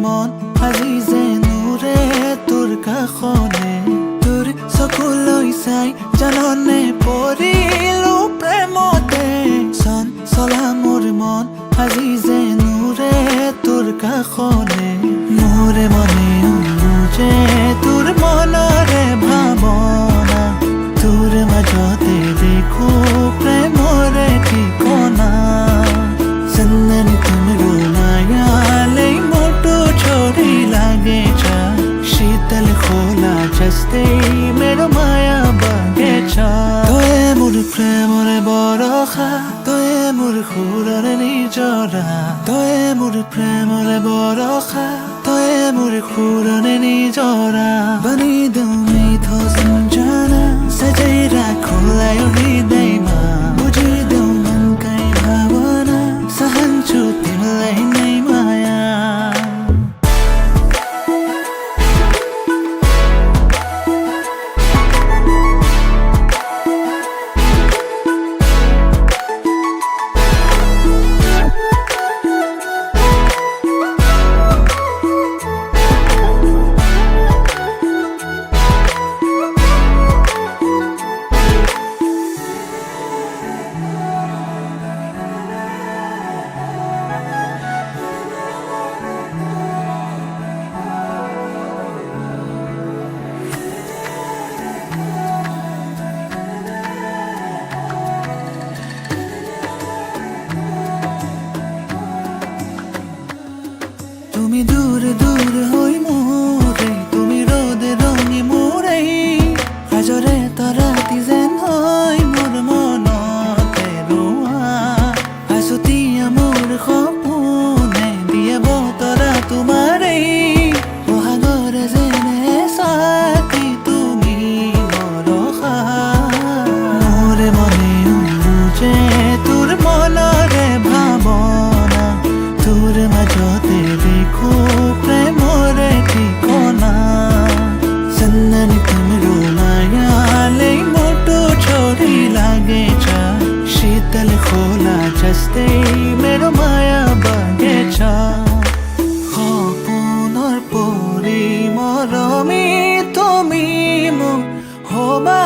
মন আজিজে নুৰে তোৰ কাষলে তোৰ চকুলৈ চাই জাননে পৰিলো প্ৰেমতে চলা মোৰ মন আজিজে নুৰে তোৰ কাষলে মোৰে মনে যে তোৰ মনৰে ভাৱনা তোৰ মাজতে দেখো প্ৰেমৰে ঠিকনা चंदन तुम रुलायाले मोटो छोड़ी लागे चा शीतल खोला जस्ते मेरो माया बगेचा तोए मोर प्रेमरे बरखा तोए मोर खुररे निजरा तोए मोर प्रेमरे बरखा तोए मोर खुररे निजरा बनी दऊ मिठो सम्झना सजाई राखौँला यो हृदयमा बुझिदेऊ मनकै भावना सहन्छु तिमीलाई नै माया তুমি দূর দূর হই মোরে তুমি রোদে রঙি মোরে হাজরে তৰাতি যেন হয় মোৰ মনতে ৰোৱা হাঁচতিয়া মোৰ সপোনে দিয়ে বতৰা তোমাৰে বহাগৰে যেনে ছাতি তুমি বৰষা মোৰে মনে যে তোৰ মনৰে ভাৱনা তোৰ মাজতে देखो प्रेमरे ठिकना चंदन तुम रुलायाले मोटो छोड़ी लागे चा शीतल खोला जस्ते मेरो माया बगेचा सपनर परि मरमी তুমি মোক হবা